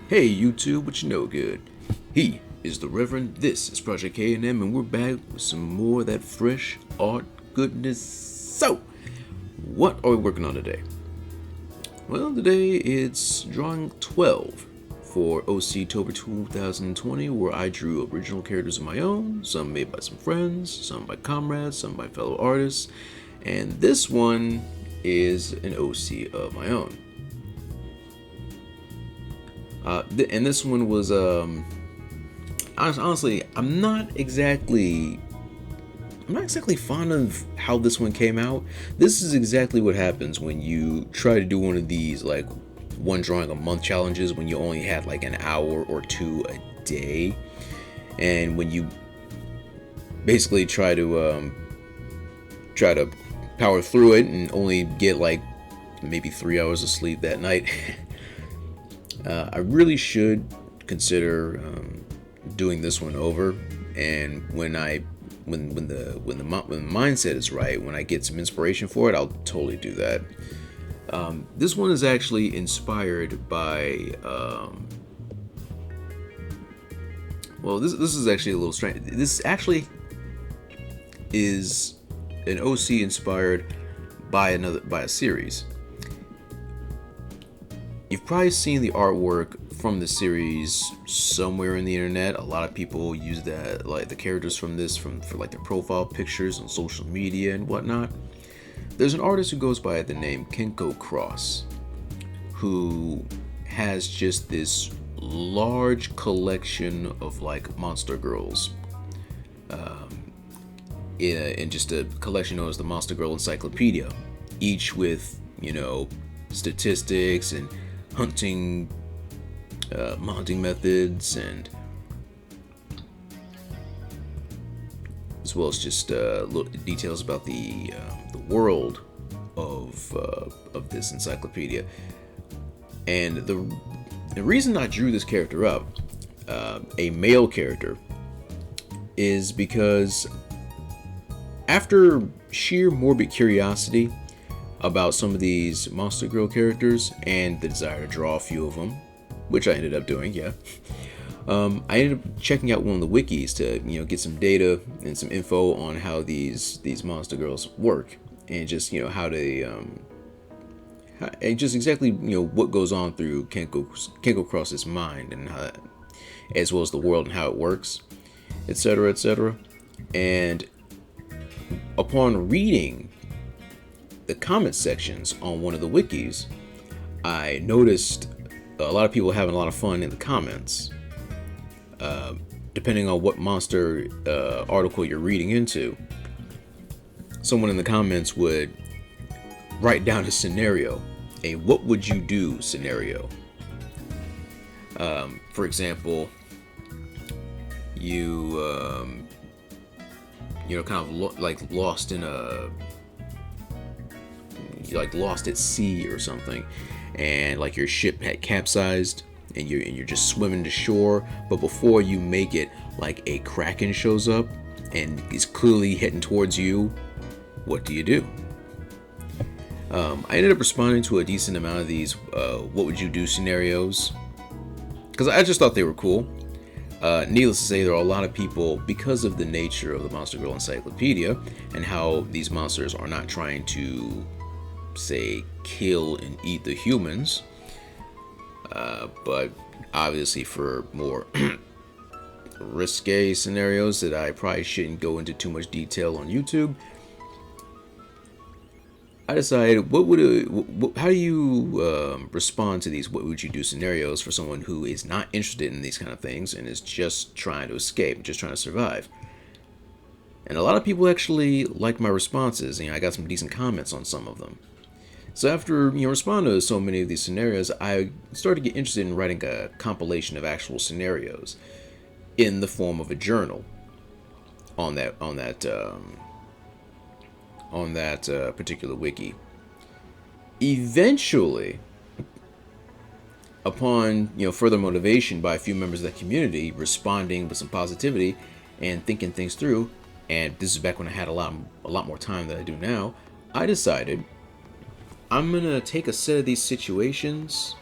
Hey YouTube, what you know good? He is the Reverend, this is Project K&M, and we're back with some more of that fresh art goodness. So, what are we working on today? Well, today it's drawing 12 for OC-tober 2020, where I drew original characters of my own, some made by some friends, some by comrades, some by fellow artists, and this one is an OC of my own. And this one was honestly, I'm not exactly fond of how this one came out. This is exactly what happens when you try to do one of these like one drawing a month challenges when you only had like an hour or two a day, and when you basically try to power through it and only get like maybe 3 hours of sleep that night. I really should consider doing this one over, and when the mindset is right, when I get some inspiration for it, I'll totally do that. This one is actually inspired by well, this is actually a little strange. This actually is an OC inspired by a series. You've probably seen the artwork from the series somewhere in the internet. A lot of people use that, like the characters from this, for like their profile pictures on social media and whatnot. There's an artist who goes by the name Kenko Cross, who has just this large collection of like monster girls, in just a collection known as the Monster Girl Encyclopedia, each with statistics and hunting methods, and as well as just little details about the world of this encyclopedia. And the reason I drew this character up, a male character, is because after sheer morbid curiosity about some of these Monster Girl characters and the desire to draw a few of them, which I ended up doing, yeah. I ended up checking out one of the wikis to get some data and some info on how these Monster Girls work, and just how they and just exactly what goes on through Kenko Cross's mind, and how, as well as the world and how it works, etc., etc. And upon reading the comment sections on one of the wikis, I noticed a lot of people having a lot of fun in the comments. Depending on what monster article you're reading into, someone in the comments would write down a scenario, a what would you do scenario. For example, you kind of like lost in a, like lost at sea or something, and like your ship had capsized, and you're just swimming to shore, but before you make it, like a kraken shows up and is clearly heading towards you. What do you do? I ended up responding to a decent amount of these what would you do scenarios, because I just thought they were cool. Needless to say, there are a lot of people, because of the nature of the Monster Girl Encyclopedia and how these monsters are not trying to, say, kill and eat the humans, but obviously for more risque scenarios that I probably shouldn't go into too much detail on YouTube, I decided, how do you respond to these what would you do scenarios for someone who is not interested in these kind of things and is just trying to escape, just trying to survive? And a lot of people actually liked my responses. I got some decent comments on some of them. So after responding to so many of these scenarios, I started to get interested in writing a compilation of actual scenarios in the form of a journal on that particular wiki. Eventually, upon further motivation by a few members of that community responding with some positivity and thinking things through, and this is back when I had a lot more time than I do now, I decided I'm gonna take a set of these situations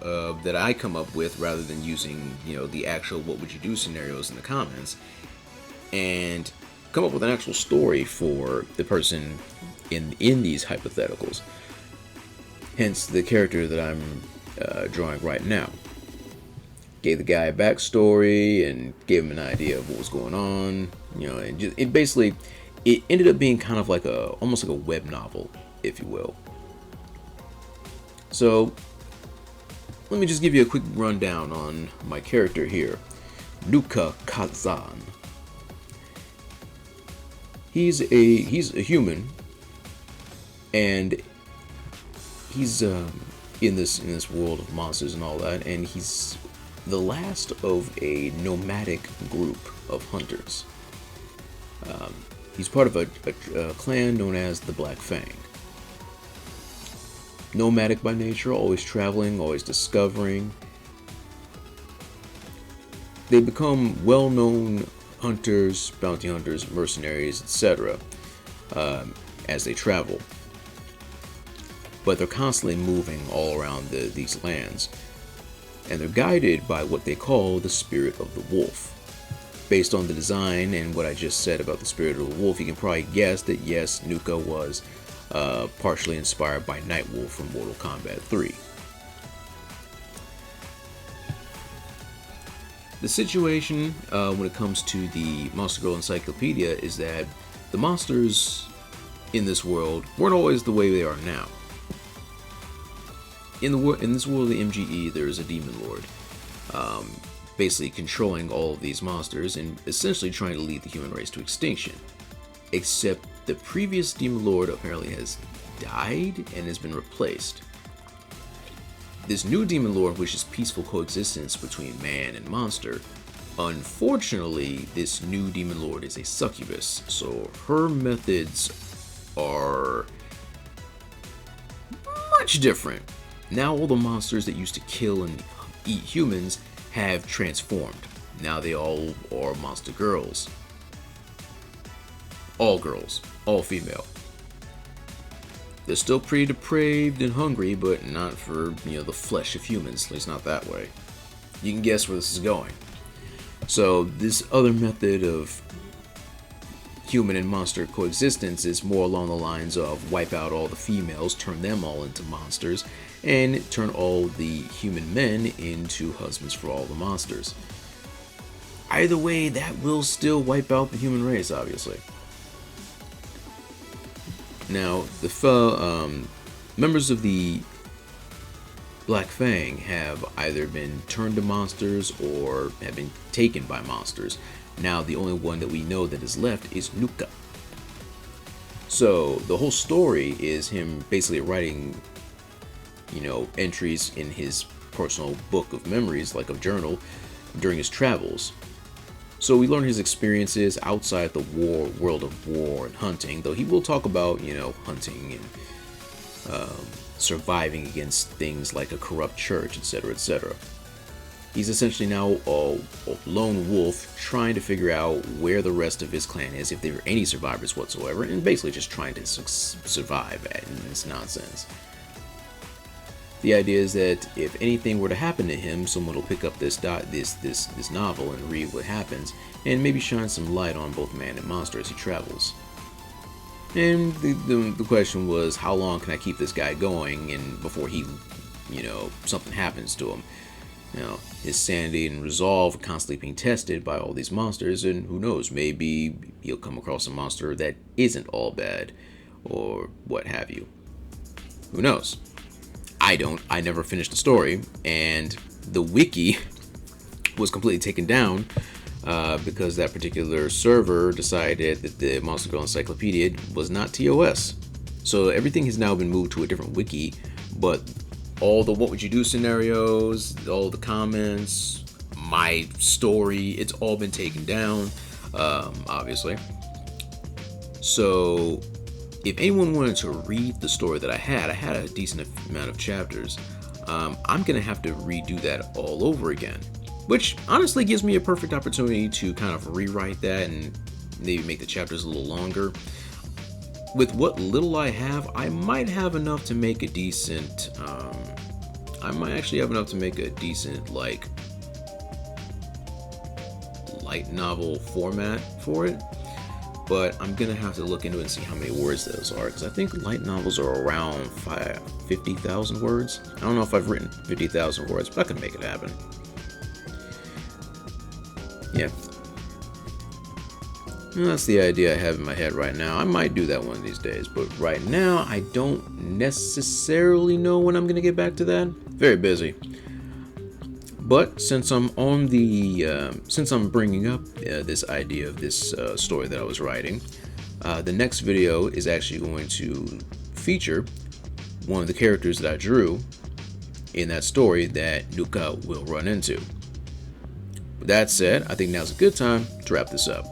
that I come up with rather than using, the actual what would you do scenarios in the comments, and come up with an actual story for the person in these hypotheticals. Hence the character that I'm drawing right now. Gave the guy a backstory and gave him an idea of what was going on. And it ended up being kind of like almost like a web novel, if you will. So let me just give you a quick rundown on my character here, Nuka Kazan. He's a human, and he's in this world of monsters and all that, and he's the last of a nomadic group of hunters. He's part of a clan known as the Black Fang. Nomadic by nature, always traveling, always discovering. They become well-known hunters, bounty hunters, mercenaries, etc. As they travel. But they're constantly moving all around these lands. And they're guided by what they call the spirit of the wolf. Based on the design and what I just said about the spirit of the wolf, you can probably guess that yes, Nuka was partially inspired by Nightwolf from Mortal Kombat 3. The situation when it comes to the Monster Girl Encyclopedia is that the monsters in this world weren't always the way they are now. In this world of the MGE, there is a demon lord, basically controlling all of these monsters and essentially trying to lead the human race to extinction. Except the previous demon lord apparently has died and has been replaced. This new demon lord wishes peaceful coexistence between man and monster. Unfortunately, this new demon lord is a succubus, so her methods are much different. Now all the monsters that used to kill and eat humans have transformed. Now they all are monster girls. All girls, all female. They're still pretty depraved and hungry, but not for, the flesh of humans, at least not that way. You can guess where this is going. So this other method of human and monster coexistence is more along the lines of wipe out all the females, turn them all into monsters, and turn all the human men into husbands for all the monsters. Either way, that will still wipe out the human race, obviously. Now, the members of the Black Fang have either been turned to monsters or have been taken by monsters. Now, the only one that we know that is left is Nuka. So, the whole story is him basically writing, entries in his personal book of memories, like a journal, during his travels. So we learn his experiences outside the world of war and hunting, though he will talk about, hunting and surviving against things like a corrupt church, etc., etc. He's essentially now a lone wolf trying to figure out where the rest of his clan is, if there are any survivors whatsoever, and basically just trying to survive in this nonsense. The idea is that if anything were to happen to him, someone will pick up this novel and read what happens, and maybe shine some light on both man and monster as he travels. And the question was, how long can I keep this guy going and before he, something happens to him? His sanity and resolve are constantly being tested by all these monsters, and who knows, maybe he'll come across a monster that isn't all bad, or what have you. Who knows? I never finished the story, and the wiki was completely taken down because that particular server decided that the Monster Girl Encyclopedia was not TOS. So everything has now been moved to a different wiki, but all the what would you do scenarios, all the comments, my story, it's all been taken down, obviously. So if anyone wanted to read the story that I had a decent amount of chapters. I'm going to have to redo that all over again, which honestly gives me a perfect opportunity to kind of rewrite that and maybe make the chapters a little longer. With what little I have, I might have enough to make a decent I might actually have enough to make a decent, like, light novel format for it. But I'm gonna have to look into it and see how many words those are, because I think light novels are around 50,000 words. I don't know if I've written 50,000 words, but I can make it happen. Yeah. And that's the idea I have in my head right now. I might do that one of these days, but right now I don't necessarily know when I'm gonna get back to that. Very busy. But since I'm on the, since I'm bringing up this idea of this story that I was writing, the next video is actually going to feature one of the characters that I drew in that story that Nuka will run into. With that said, I think now's a good time to wrap this up.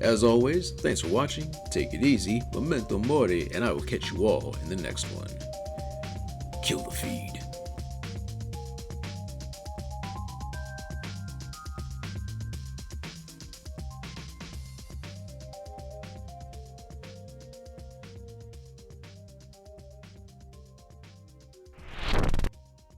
As always, thanks for watching, take it easy, memento mori, and I will catch you all in the next one. Kill the feed.